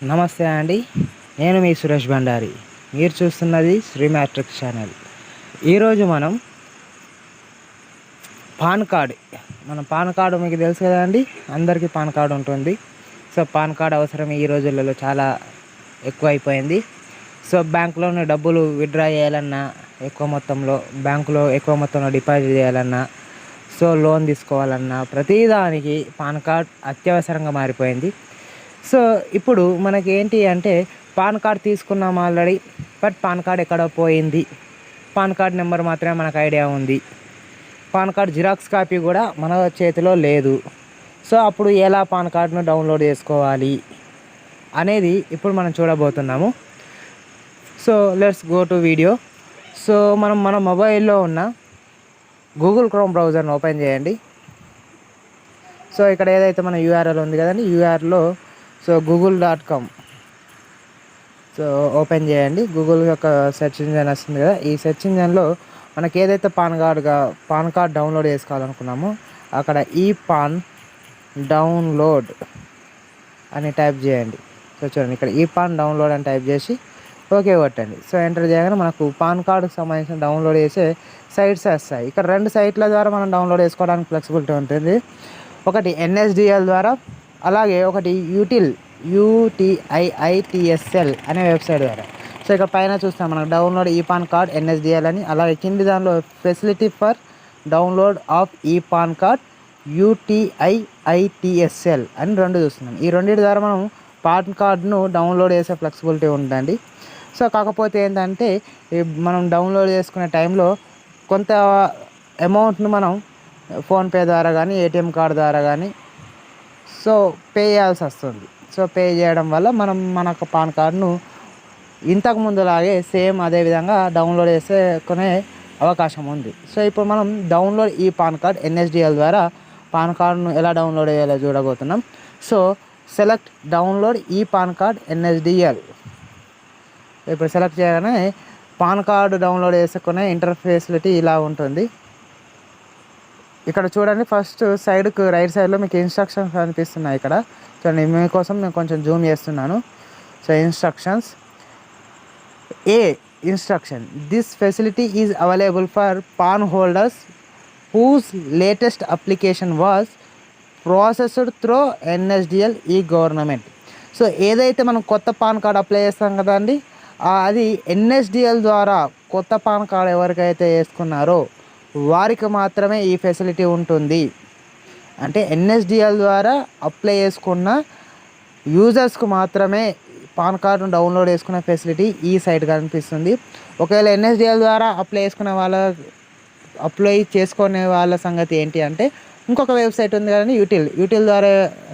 నమస్తే అండి. నేను మీ సురేష్ బండారి. మీరు చూస్తున్నది శ్రీ మ్యాట్రిక్స్ ఛానల్. ఈరోజు మనం పాన్ కార్డ్ పాన్ కార్డు మీకు తెలుసు కదా అండి, అందరికీ పాన్ కార్డు ఉంటుంది. సో పాన్ కార్డ్ అవసరం ఈ రోజులలో చాలా ఎక్కువైపోయింది. సో బ్యాంకులోని డబ్బులు విత్డ్రా చేయాలన్నా, బ్యాంకులో ఎక్కువ మొత్తంలో డిపాజిట్ చేయాలన్నా, సో లోన్ తీసుకోవాలన్నా ప్రతిదానికి పాన్ కార్డ్ అత్యవసరంగా మారిపోయింది. సో ఇప్పుడు మనకి ఏంటి అంటే పాన్ కార్డ్ తీసుకున్నాం ఆల్రెడీ, బట్ పాన్ కార్డ్ ఎక్కడో పోయింది. పాన్ కార్డ్ నెంబర్ మాత్రమే మనకు ఐడియా ఉంది. పాన్ కార్డ్ జిరాక్స్ కాపీ కూడా మన చేతిలో లేదు. సో అప్పుడు ఎలా పాన్ కార్డ్ను డౌన్లోడ్ చేసుకోవాలి అనేది ఇప్పుడు మనం చూడబోతున్నాము. So let's go to video. So మన మొబైల్లో ఉన్న గూగుల్ క్రోమ్ బ్రౌజర్ని ఓపెన్ చేయండి. సో ఇక్కడ ఏదైతే మన యూఆర్ఎల్ ఉంది కదండి, యూఆర్లో సో google.com సో ఓపెన్ చేయండి. గూగుల్ యొక్క సెర్చ్ ఇంజన్ వస్తుంది కదా, ఈ సెర్చ్ ఇంజన్లో మనకి ఏదైతే పాన్ కార్డ్ డౌన్లోడ్ చేసుకోవాలనుకున్నామో అక్కడ ఈ పాన్ డౌన్లోడ్ అని టైప్ చేయండి. సో చూడండి, ఇక్కడ ఈ పాన్ డౌన్లోడ్ అని టైప్ చేసి ఓకే కొట్టండి. సో ఎంటర్ చేయగానే మనకు పాన్ కార్డుకి సంబంధించిన డౌన్లోడ్ చేసే సైట్స్ వస్తాయి. ఇక్కడ 2 సైట్ల ద్వారా మనం డౌన్లోడ్ చేసుకోవడానికి ఫ్లెక్సిబిలిటీ ఉంటుంది. ఒకటి NSDL ద్వారా, అలాగే ఒకటి UTIITSL అనే వెబ్సైట్ ద్వారా. సో ఇక్కడ పైన చూస్తాం మనకు డౌన్లోడ్ ఈ పాన్ కార్డ్ NSDL అని, అలాగే కింది దానిలో facility for download of e PAN card UTIITSL అని 2 చూస్తున్నాం. ఈ రెండింటి ద్వారా మనం పాన్ కార్డును డౌన్లోడ్ చేసే ఫ్లెక్సిబిలిటీ ఉందండి. సో కాకపోతే ఏంటంటే మనం డౌన్లోడ్ చేసుకునే టైంలో కొంత అమౌంట్ను మనం ఫోన్పే ద్వారా కానీ, ATM కార్డు ద్వారా కానీ సో పే చేయాల్సి వస్తుంది. సో పే చేయడం వల్ల మనకు పాన్ కార్డును ఇంతకు ముందులాగే సేమ్ అదే విధంగా డౌన్లోడ్ చేసుకునే అవకాశం ఉంది. సో ఇప్పుడు మనం డౌన్లోడ్ ఈ పాన్ కార్డ్ NSDL ద్వారా పాన్ కార్డును ఎలా డౌన్లోడ్ చేయాలో చూడబోతున్నాం. సో సెలెక్ట్ డౌన్లోడ్ ఈ పాన్ కార్డ్ NSDL. ఇప్పుడు సెలెక్ట్ చేయగానే పాన్ కార్డు డౌన్లోడ్ చేసుకునే ఇంటర్ఫేసిలిటీ ఇలా ఉంటుంది. ఇక్కడ చూడండి, ఫస్ట్ సైడ్కు రైట్ సైడ్లో మీకు ఇన్స్ట్రక్షన్స్ కనిపిస్తున్నాయి. ఇక్కడ చూడండి, మీకోసం నేను కొంచెం జూమ్ చేస్తున్నాను. So instructions. Instruction: this facility is available for PAN holders whose latest application was processed through NSDL e government. So ఏదైతే మనం కొత్త పాన్ కార్డ్ అప్లై చేస్తాం కదండి, అది NSDL ద్వారా కొత్త పాన్ కార్డ్ ఎవరికైతే వేసుకున్నారో వారికి మాత్రమే ఈ ఫెసిలిటీ ఉంటుంది. అంటే NSDL ద్వారా అప్లై చేసుకున్న యూజర్స్కు మాత్రమే పాన్ కార్డును డౌన్లోడ్ చేసుకునే ఫెసిలిటీ ఈ సైట్ కనిపిస్తుంది. ఒకవేళ NSDL ద్వారా అప్లై చేసుకునే వాళ్ళ సంగతి ఏంటి అంటే ఇంకొక వెబ్సైట్ ఉంది కదండి, యూటిల్ ద్వారా.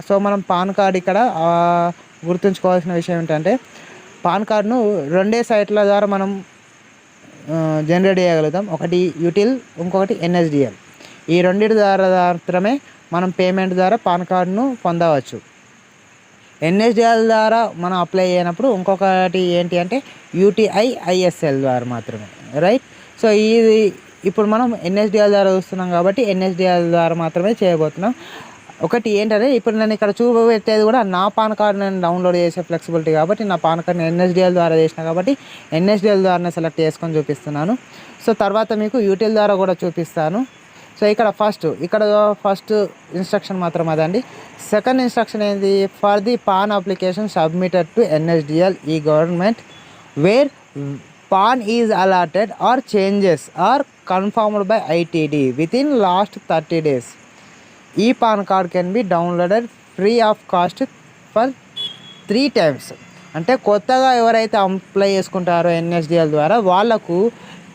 సో మనం పాన్ కార్డ్ ఇక్కడ గుర్తుంచుకోవాల్సిన విషయం ఏంటంటే పాన్ కార్డును 2 సైట్ల ద్వారా మనం జనరేట్ చేయగలుగుతాం. ఒకటి యూటిల్, ఇంకొకటి NSDL. ఈ 2 ద్వారా మాత్రమే మనం పేమెంట్ ద్వారా పాన్ కార్డును పొందవచ్చు. NSDL ద్వారా మనం అప్లై అయినప్పుడు ఇంకొకటి ఏంటి అంటే UTIISL ద్వారా మాత్రమే, రైట్. సో ఇది ఇప్పుడు మనం NSDL ద్వారా చూస్తున్నాం కాబట్టి NSDL ద్వారా మాత్రమే చేయబోతున్నాం. ఒకటి ఏంటంటే ఇప్పుడు నేను ఇక్కడ చూపెట్టేది కూడా నా పాన్ కార్డు నేను డౌన్లోడ్ చేసే ఫ్లెక్సిబిలిటీ కాబట్టి నా పాన్ కార్డ్ని NSDL ద్వారా చేసిన కాబట్టి NSDL ద్వారానే సెలెక్ట్ చేసుకొని చూపిస్తున్నాను. సో తర్వాత మీకు యూటిల్ ద్వారా కూడా చూపిస్తాను. సో ఇక్కడ ఫస్ట్ ఇన్స్ట్రక్షన్ మాత్రం అదండి. సెకండ్ ఇన్స్ట్రక్షన్ ఏంటి? For the PAN application submitted to NSDL e government where PAN is allotted or changes are confirmed by ITD within last 30 days. E PAN card can be downloaded free of cost for 3 times. అంటే కొత్తగా ఎవరైతే apply చేసుకుంటారో NSDL ద్వారా వాళ్ళకు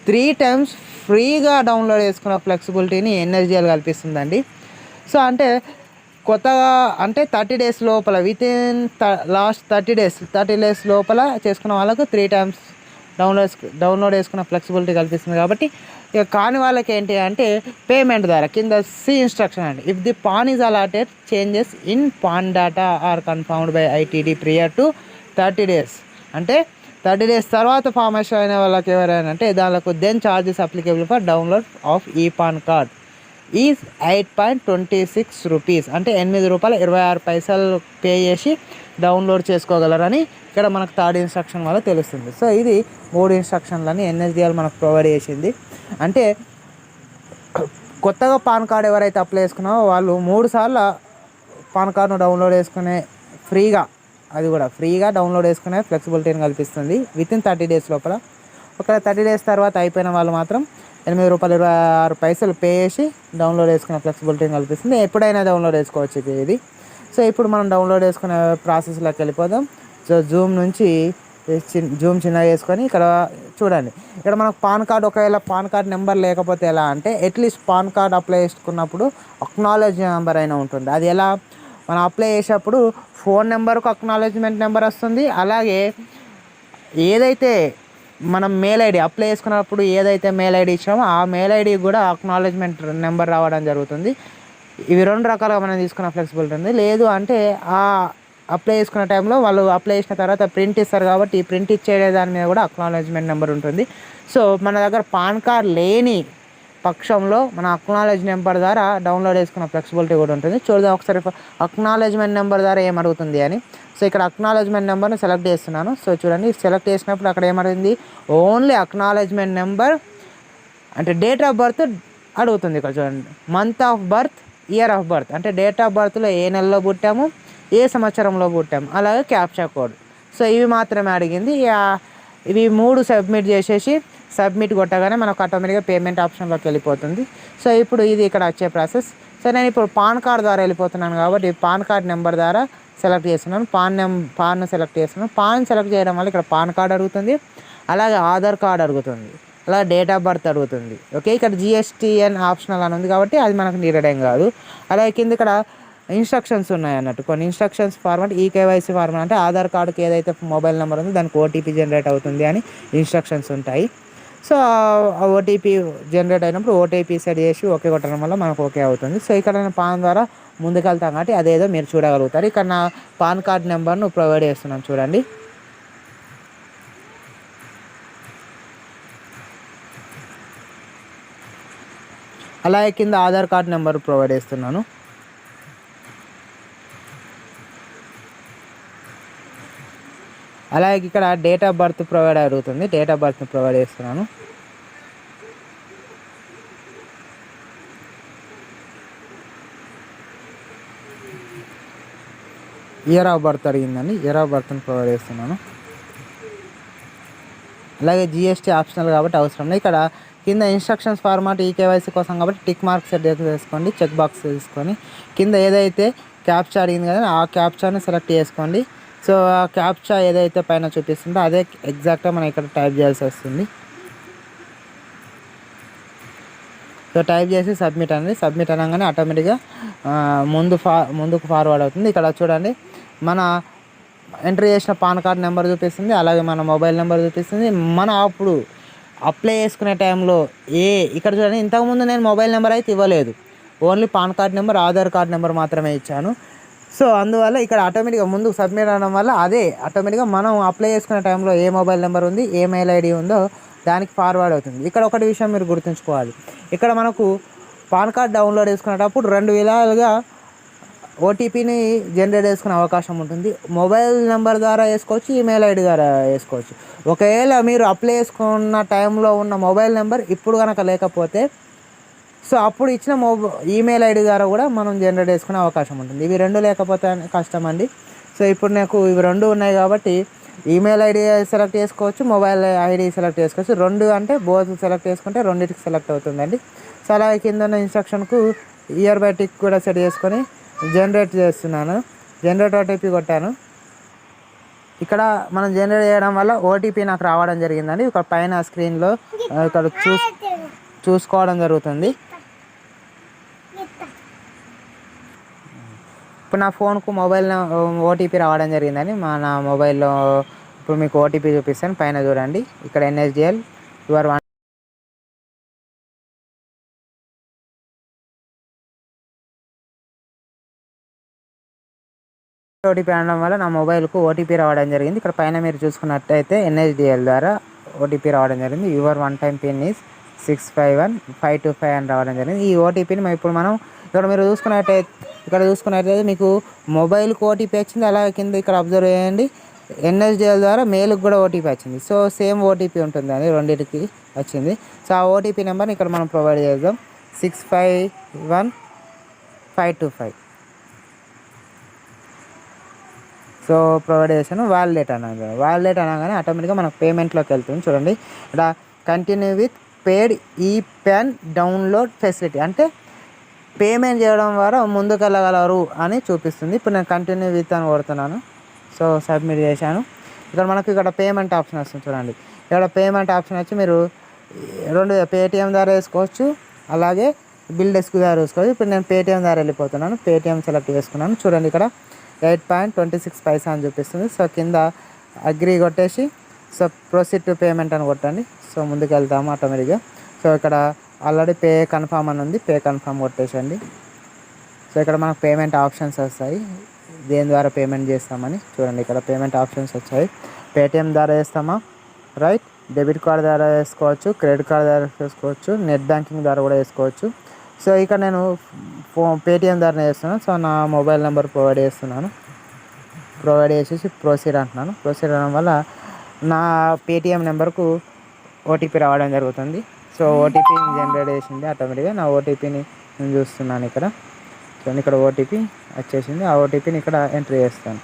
3 times ఫ్రీగా download చేసుకున్న ఫ్లెక్సిబిలిటీని NSDL కల్పిస్తుందండి. So అంటే కొత్తగా అంటే 30 days లోపల, వితిన్ లాస్ట్ 30 days లోపల చేసుకున్న వాళ్ళకు 3 times డౌన్లోడ్ చేసుకున్న ఫ్లెక్సిబిలిటీ కల్పిస్తుంది. కాబట్టి ఇక కాని వాళ్ళకి ఏంటి అంటే పేమెంట్ ద్వారా కింద సి ఇన్స్ట్రక్షన్ అండి. If the PAN is allotted changes in PAN data are confirmed by ITD prior to 30 days. అంటే 30 days తర్వాత ఫార్మేషన్ అయిన వాళ్ళకి ఎవరైనా అంటే దానికి then charges applicable for download of e PAN card. Is 8.26 rupees, అంటే ₹8.26 pay చేసి డౌన్లోడ్ చేసుకోగలరని ఇక్కడ మనకు థర్డ్ ఇన్స్ట్రక్షన్ వల్ల తెలుస్తుంది. సో ఇది 3 ఇన్స్ట్రక్షన్లని ఎన్ఎస్డిఎల్ మనకు ప్రొవైడ్ చేసింది. అంటే కొత్తగా పాన్ కార్డ్ ఎవరైతే అప్లై చేసుకున్నారో వాళ్ళు 3 సార్లు పాన్ కార్డును డౌన్లోడ్ చేసుకునే ఫ్రీగా, అది కూడా ఫ్రీగా డౌన్లోడ్ చేసుకునే ఫ్లెక్సిబిలిటీని కల్పిస్తుంది వితిన్ 30 డేస్ లోపల. ఒకవేళ 30 డేస్ తర్వాత అయిపోయిన వాళ్ళు మాత్రం ₹8.26 పే చేసి డౌన్లోడ్ చేసుకునే ఫ్లెక్సిబిలిటీని కల్పిస్తుంది. ఎప్పుడైనా డౌన్లోడ్ చేసుకోవచ్చు ఇది. సో ఇప్పుడు మనం డౌన్లోడ్ చేసుకునే ప్రాసెస్లోకి వెళ్ళిపోదాం. సో జూమ్ చిన్నగా చేసుకొని ఇక్కడ చూడండి. ఇక్కడ మనకు పాన్ కార్డ్, ఒకవేళ పాన్ కార్డ్ నెంబర్ లేకపోతే ఎలా అంటే, అట్లీస్ట్ పాన్ కార్డ్ అప్లై చేసుకున్నప్పుడు అక్నాలెడ్జ్ నెంబర్ అయినా ఉంటుంది. అది ఎలా, మనం అప్లై చేసేటప్పుడు ఫోన్ నెంబర్కు అక్నాలెడ్జ్మెంట్ నెంబర్ వస్తుంది. అలాగే ఏదైతే మనం మెయిల్ ఐడి అప్లై చేసుకున్నప్పుడు ఏదైతే మెయిల్ ఐడి ఇచ్చామో ఆ మెయిల్ ఐడికి కూడా అక్నాలెడ్జ్మెంట్ నెంబర్ రావడం జరుగుతుంది. ఇవి 2 రకాలుగా మనం తీసుకున్న ఫ్లెక్సిబిలిటీ ఉంది. లేదు అంటే ఆ అప్లై చేసుకునే టైంలో వాళ్ళు అప్లై చేసిన తర్వాత ప్రింట్ ఇస్తారు కాబట్టి ఈ ప్రింట్ ఇచ్చే దాని మీద కూడా అక్నాలెడ్జ్మెంట్ నెంబర్ ఉంటుంది. సో మన దగ్గర పాన్ కార్డ్ లేని పక్షంలో మన అక్నాలెడ్జ్ నెంబర్ ద్వారా డౌన్లోడ్ చేసుకున్న ఫ్లెక్సిబిలిటీ కూడా ఉంటుంది. చూద్దాం ఒకసారి అక్నాలెడ్జ్మెంట్ నెంబర్ ద్వారా ఏమడుగుతుంది అని. సో ఇక్కడ అక్నాలెడ్జ్మెంట్ నెంబర్ని సెలెక్ట్ చేస్తున్నాను. సో చూడండి, సెలెక్ట్ చేసినప్పుడు అక్కడ ఏమడుగుతుంది, ఓన్లీ అక్నాలెడ్జ్మెంట్ నెంబర్ అంటే డేట్ ఆఫ్ బర్త్ అడుగుతుంది. ఇక్కడ చూడండి, month of birth, year of birth, అంటే డేట్ ఆఫ్ బర్త్లో ఏ నెలలో పుట్టాము, ఏ సంవత్సరంలో పుట్టాము, అలాగే క్యాప్చా కోడ్. సో ఇవి మాత్రమే అడిగింది. ఇవి 3 సబ్మిట్ చేసేసి సబ్మిట్ కొట్టగానే మనకు ఆటోమేటిక్గా పేమెంట్ ఆప్షన్లోకి వెళ్ళిపోతుంది. సో ఇప్పుడు ఇది ఇక్కడ వచ్చే ప్రాసెస్. సో నేను ఇప్పుడు పాన్ కార్డ్ ద్వారా వెళ్ళిపోతున్నాను కాబట్టి పాన్ కార్డ్ నెంబర్ ద్వారా సెలెక్ట్ చేస్తున్నాను. పాన్ సెలెక్ట్ చేస్తున్నాను. పాన్ సెలెక్ట్ చేయడం వల్ల ఇక్కడ పాన్ కార్డ్ అడుగుతుంది, అలాగే ఆధార్ కార్డ్ అడుగుతుంది, అలాగే డేట్ ఆఫ్ బర్త్ అడుగుతుంది. ఓకే, ఇక్కడ జిఎస్టీఎన్ ఆప్షనల్ అని ఉంది కాబట్టి అది మనకు నీడెడ్ ఏం కాదు. అలాగే కింద ఇక్కడ ఇన్స్ట్రక్షన్స్ ఉన్నాయి అన్నట్టు. కొన్ని ఇన్స్ట్రక్షన్స్ ఫార్మాట్, ఈకేవైసీ ఫార్మాట్ అంటే ఆధార్ కార్డుకి ఏదైతే మొబైల్ నెంబర్ ఉందో దానికి ఓటీపీ జనరేట్ అవుతుంది అని ఇన్స్ట్రక్షన్స్ ఉంటాయి. సో ఆ ఓటీపీ జనరేట్ అయినప్పుడు ఓటీపీ సెట్ చేసి ఓకే కొట్టడం వల్ల మనకు ఓకే అవుతుంది. సో ఇక్కడ నేను పాన్ ద్వారా ముందుకెళ్తాం కాబట్టి అదేదో మీరు చూడగలుగుతారు. ఇక్కడ నా పాన్ కార్డ్ నెంబర్ను ప్రొవైడ్ చేస్తున్నాను చూడండి. అలాగే కింద ఆధార్ కార్డ్ నెంబర్ ప్రొవైడ్ చేస్తున్నాను. అలాగే ఇక్కడ డేట్ ఆఫ్ బర్త్ ప్రొవైడ్ అడుగుతుంది, డేట్ ఆఫ్ బర్త్ని ప్రొవైడ్ చేస్తున్నాను. ఇయర్ ఆఫ్ బర్త్ అడిగిందండి, ఇయర్ ఆఫ్ బర్త్ని ప్రొవైడ్ చేస్తున్నాను. అలాగే జిఎస్టీ ఆప్షనల్ కాబట్టి అవసరం లేదు. ఇక్కడ కింద ఇన్స్ట్రక్షన్స్ ఫార్మాట్ ఈకేవైసీ కోసం కాబట్టి టిక్ మార్క్ సెట్ చేసుకోండి, చెక్ బాక్స్ తీసుకొని కింద ఏదైతే క్యాప్చా అడిగింది కదా ఆ క్యాప్చాని సెలెక్ట్ చేసుకోండి. సో ఆ క్యాప్చా ఏదైతే పైన చూపిస్తుందో అదే ఎగ్జాక్ట్గా మనం ఇక్కడ టైప్ చేయాల్సి వస్తుంది. సో టైప్ చేసి సబ్మిట్ అనేది, సబ్మిట్ అనగానే ఆటోమేటిక్గా ముందుకు ఫార్వర్డ్ అవుతుంది. ఇక్కడ చూడండి, మన ఎంటర్ చేసిన పాన్ కార్డ్ నెంబర్ చూపిస్తుంది, అలాగే మన మొబైల్ నెంబర్ చూపిస్తుంది. మన అప్పుడు అప్లై చేసుకునే టైంలో ఇక్కడ చూడండి, ఇంతకుముందు నేను మొబైల్ నెంబర్ అయితే ఇవ్వలేదు, only pan card number, Aadhaar card number మాత్రమే ఇచ్చాను. సో అందువల్ల ఇక్కడ ఆటోమేటిక్గా ముందుకు సబ్మిట్ అవ్వడం వల్ల అదే ఆటోమేటిక్గా మనం అప్లై చేసుకునే టైంలో ఏ మొబైల్ నెంబర్ ఉంది, ఏ మెయిల్ ఐడి ఉందో దానికి ఫార్వర్డ్ అవుతుంది. ఇక్కడ ఒకటి విషయం మీరు గుర్తుంచుకోవాలి, ఇక్కడ మనకు పాన్ కార్డ్ డౌన్లోడ్ చేసుకునేటప్పుడు 2 విధాలుగా ఓటీపీని జనరేట్ చేసుకునే అవకాశం ఉంటుంది. మొబైల్ నెంబర్ ద్వారా వేసుకోవచ్చు, ఈమెయిల్ ఐడి ద్వారా వేసుకోవచ్చు. ఒకవేళ మీరు అప్లై చేసుకున్న టైంలో ఉన్న మొబైల్ నెంబర్ ఇప్పుడు కనుక లేకపోతే సో అప్పుడు ఇచ్చిన ఈమెయిల్ ఐడి ద్వారా కూడా మనం జనరేట్ చేసుకునే అవకాశం ఉంటుంది. ఇవి 2 లేకపోతే కష్టం అండి. సో ఇప్పుడు నాకు ఇవి 2 ఉన్నాయి కాబట్టి ఈమెయిల్ ఐడి సెలెక్ట్ చేసుకోవచ్చు, మొబైల్ ఐడి సెలెక్ట్ చేసుకోవచ్చు. 2 అంటే బోత్ సెలెక్ట్ చేసుకుంటే రెండింటికి సెలెక్ట్ అవుతుందండి. సో అలాగే కింద ఉన్న ఇన్స్ట్రక్షన్కు ఇయర్ బై టిక్ కూడా సెట్ చేసుకొని జనరేట్ చేస్తున్నాను. జనరేట్ ఓటీపీ కొట్టాను. ఇక్కడ మనం జనరేట్ చేయడం వల్ల ఓటీపీ నాకు రావడం జరిగిందండి. ఇక్కడ పైన స్క్రీన్లో ఇక్కడ చూసుకోవడం జరుగుతుంది. ఇప్పుడు నా ఫోన్కు మొబైల్ ఓటీపీ రావడం జరిగిందని నా మొబైల్లో ఇప్పుడు మీకు ఓటీపీ చూపిస్తాను. పైన చూడండి, ఇక్కడ ఎన్ఎస్డిఎల్ యువర్ ఓటీపీ అనడం వల్ల నా మొబైల్కు ఓటీపీ రావడం జరిగింది. ఇక్కడ పైన మీరు చూసుకున్నట్టయితే ఎన్ఎస్డిఎల్ ద్వారా ఓటీపీ రావడం జరిగింది. Your one time pin is 651-525 అని రావడం జరిగింది. ఈ ఓటీపీని ఇప్పుడు మనం ఇక్కడ మీరు చూసుకున్నట్టయితే మీకు మొబైల్కి ఓటీపీ వచ్చింది. అలాగే కింద ఇక్కడ అబ్జర్వ్ చేయండి, ఎన్ఎస్డిఎల్ ద్వారా మెయిల్కి కూడా ఓటీపీ వచ్చింది. సో సేమ్ ఓటీపీ ఉంటుంది అని రెండింటికి వచ్చింది. సో ఆ ఓటీపీ నెంబర్ని ఇక్కడ మనం ప్రొవైడ్ చేద్దాం, 651-525. సో ప్రొవైడ్ చేశాను. వ్యాలిడేట్ అనగానే ఆటోమేటిక్గా మనకు పేమెంట్లోకి వెళ్తుంది. చూడండి ఇక్కడ continue with paid ePAN download facility, అంటే పేమెంట్ చేయడం ద్వారా ముందుకెళ్ళగలరు అని చూపిస్తుంది. ఇప్పుడు నేను కంటిన్యూ విత్ అని కొడుతున్నాను. సో సబ్మిట్ చేశాను. ఇక్కడ పేమెంట్ ఆప్షన్ వస్తుంది. చూడండి ఇక్కడ పేమెంట్ ఆప్షన్ వచ్చి మీరు రెండు పేటిఎం ద్వారా వేసుకోవచ్చు, అలాగే బిల్ డెస్క్ ద్వారా వేసుకోవచ్చు. ఇప్పుడు నేను పేటిఎం ద్వారా వెళ్ళిపోతున్నాను. పేటిఎం సెలెక్ట్ చేసుకున్నాను. చూడండి ఇక్కడ 8.26 అని చూపిస్తుంది. సో కింద అగ్రీ కొట్టేసి సో ప్రొసీడ్ టు పేమెంట్ అని కొట్టండి. సో ముందుకు వెళ్తాము ఆటోమేటిక్గా. సో ఇక్కడ ఆల్రెడీ పే కన్ఫర్మ్ అని ఉంది, పే కన్ఫర్మ్ కొట్టేసండి. సో ఇక్కడ మనకు పేమెంట్ ఆప్షన్స్ వస్తాయి, దేని ద్వారా పేమెంట్ చేస్తామని. చూడండి ఇక్కడ పేమెంట్ ఆప్షన్స్ వచ్చాయి. పేటిఎం ద్వారా వేస్తామా, రైట్, డెబిట్ కార్డ్ ద్వారా వేసుకోవచ్చు, క్రెడిట్ కార్డ్ ద్వారా వేసుకోవచ్చు, నెట్ బ్యాంకింగ్ ద్వారా కూడా వేసుకోవచ్చు. సో ఇక్కడ నేను పేటిఎం ద్వారా వేస్తున్నాను. సో నా మొబైల్ నెంబర్ ప్రొవైడ్ చేసేసి ప్రొసీడ్ అంటున్నాను. ప్రొసీడ్ అవడం వల్ల నా పేటిఎం నెంబర్కు ఓటీపీ రావడం జరుగుతుంది. సో ఓటీపీ జనరేట్ చేసింది ఆటోమేటిక్గా. నా ఓటీపీని నేను చూస్తున్నాను ఇక్కడ. చూడండి ఇక్కడ ఓటీపీ వచ్చేసింది. ఆ ఓటీపీని ఇక్కడ ఎంట్రీ చేస్తాను.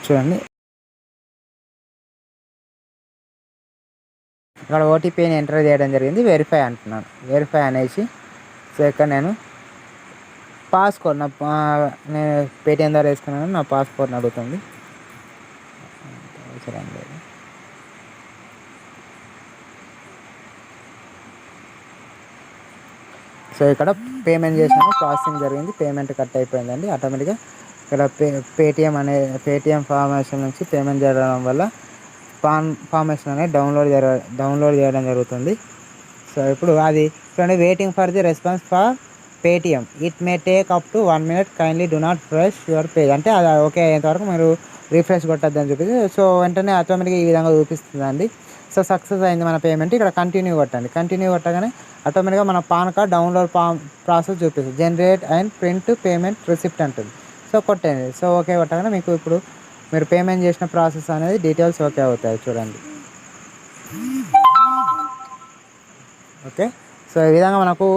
చూడండి ఇక్కడ ఓటీపీని ఎంటర్ చేయడం జరిగింది. వెరిఫై అంటున్నాను. వెరిఫై అనేసి సో ఇక్కడ నేను పాస్కోడ్ నేను పేటిఎం ద్వారా వేసుకున్నాను, నా పాస్పోర్ట్ని అడుగుతుంది. అవసరం లేదు. సో ఇక్కడ పేమెంట్ చేశాను, ప్రాసెసింగ్ జరిగింది, పేమెంట్ కట్ అయిపోయిందండి ఆటోమేటిక్గా. ఇక్కడ పేటిఎం ఫార్మేషన్ నుంచి పేమెంట్ జరగడం వల్ల ఫార్మేషన్ అనేది డౌన్లోడ్ చేయడం జరుగుతుంది. సో ఇప్పుడు అది చూడండి, waiting for the response for Paytm, it may take up to 1 minute, kindly do not fresh your page, అంటే అది ఓకే అయ్యేంత వరకు మీరు రిఫ్రెష్ కొట్టద్దని చూపిస్తుంది. సో వెంటనే ఆటోమేటిక్గా ఈ విధంగా చూపిస్తుందండి. సో సక్సెస్ అయింది మన పేమెంట్. ఇక్కడ కంటిన్యూ కొట్టండి. కంటిన్యూ కొట్టగానే ఆటోమేటిక్గా మన పాన్ కార్డ్ డౌన్లోడ్ ప్రాసెస్ చూపిస్తుంది. Generate and print payment receipt అంటుంది. సో కొట్టండి. సో ఓకే కొట్టగానే మీకు ఇప్పుడు మీరు పేమెంట్ చేసిన ప్రాసెస్ అనేది డీటెయిల్స్ ఓకే అవుతాయి. చూడండి ఓకే. సో ఈ విధంగా మనకు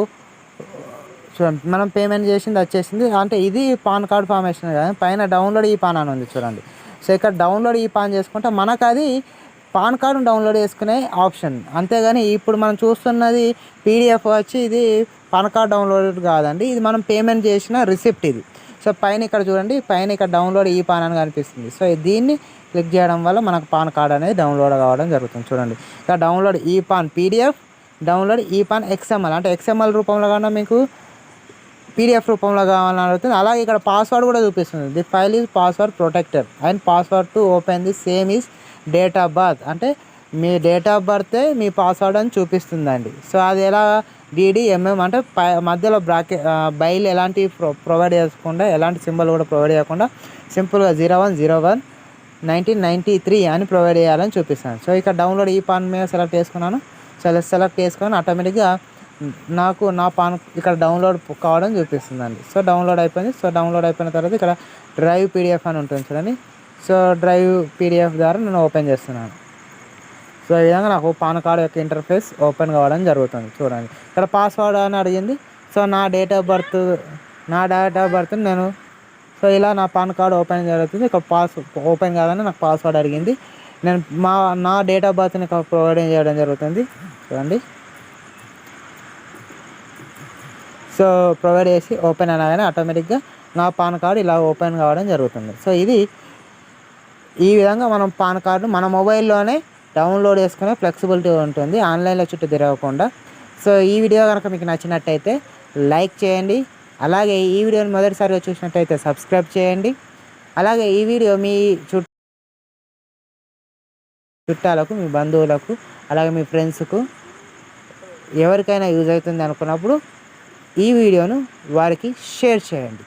చూడండి మనం పేమెంట్ చేసింది వచ్చేసింది. అంటే ఇది పాన్ కార్డ్ ఫార్మేషన్ కదా, పైన డౌన్లోడ్ ఈ పాన్ అని ఉంది చూడండి. సో ఇక్కడ డౌన్లోడ్ ఈ పాన్ చేసుకుంటే మనకు అది పాన్ కార్డును డౌన్లోడ్ చేసుకునే ఆప్షన్. అంతేగాని ఇప్పుడు మనం చూస్తున్నది పీడిఎఫ్ వచ్చి ఇది పాన్ కార్డ్ డౌన్లోడ్ కాదండి, ఇది మనం పేమెంట్ చేసిన రిసిప్ట్ ఇది. సో పైన ఇక్కడ చూడండి, పైన ఇక్కడ డౌన్లోడ్ ఈ పాన్ అని కనిపిస్తుంది. సో దీన్ని క్లిక్ చేయడం వల్ల మనకు పాన్ కార్డ్ అనేది డౌన్లోడ్ కావడం జరుగుతుంది. చూడండి ఇక్కడ డౌన్లోడ్ ఈ పాన్ పీడిఎఫ్, డౌన్లోడ్ ఈ పాన్ ఎక్స్ఎంఎల్, అంటే ఎక్స్ఎంఎల్ రూపంలో కన్నా మీకు పీడిఎఫ్ రూపంలో కావాలని అడుగుతుంది. అలాగే ఇక్కడ పాస్వర్డ్ కూడా చూపిస్తుంది. The file is password protected and password to open the same is date of birth, అంటే మీ డేట్ ఆఫ్ బర్తే మీ పాస్వర్డ్ అని చూపిస్తుందండి. సో అది ఎలా DDMM అంటే మధ్యలో బైల్ ఎలాంటి ప్రొవైడ్ చేయకుండా, ఎలాంటి సింబల్ కూడా ప్రొవైడ్ చేయకుండా సింపుల్గా 01/01/1993 అని ప్రొవైడ్ చేయాలని చూపిస్తాను. సో ఇక్కడ డౌన్లోడ్ ఈ పాన్ మీద సెలెక్ట్ చేసుకున్నాను. సో సెలెక్ట్ చేసుకొని ఆటోమేటిక్గా నాకు నా పాన్ ఇక్కడ డౌన్లోడ్ కావడం చూపిస్తుందండి. సో డౌన్లోడ్ అయిపోయింది. సో డౌన్లోడ్ అయిపోయిన తర్వాత ఇక్కడ డ్రైవ్ PDF అని ఉంటుంది చూడండి. సో డ్రైవ్ PDF ద్వారా నేను ఓపెన్ చేస్తున్నాను. సో ఈ విధంగా నాకు పాన్ కార్డ్ యొక్క ఇంటర్ఫేస్ ఓపెన్ కావడం జరుగుతుంది. చూడండి ఇక్కడ పాస్వర్డ్ అని అడిగింది. సో నా డేట్ ఆఫ్ బర్త్ నేను సో ఇలా నా పాన్ కార్డ్ ఓపెన్ జరుగుతుంది. ఇక్కడ ఓపెన్ కాదని నాకు పాస్వర్డ్ అడిగింది. నేను నా డేట్ ఆఫ్ బర్త్ని ప్రొవైడ్ చేయడం జరుగుతుంది. చూడండి సో ప్రొవైడ్ చేసి ఓపెన్ అనగానే ఆటోమేటిక్గా నా పాన్ కార్డు ఇలా ఓపెన్ కావడం జరుగుతుంది. సో ఈ విధంగా మనం పాన్ కార్డు మన మొబైల్లోనే డౌన్లోడ్ చేసుకునే ఫ్లెక్సిబిలిటీ ఉంటుంది, ఆన్లైన్లో చుట్టూ తిరగకుండా. సో ఈ వీడియో కనుక మీకు నచ్చినట్టయితే లైక్ చేయండి. అలాగే ఈ వీడియోని మొదటిసారిగా చూసినట్టయితే సబ్స్క్రైబ్ చేయండి. అలాగే ఈ వీడియో మీ చుట్టాలకు, మీ బంధువులకు, అలాగే మీ ఫ్రెండ్స్కు ఎవరికైనా యూజ్ అవుతుంది అనుకున్నప్పుడు ఈ వీడియోను వారికి షేర్ చేయండి.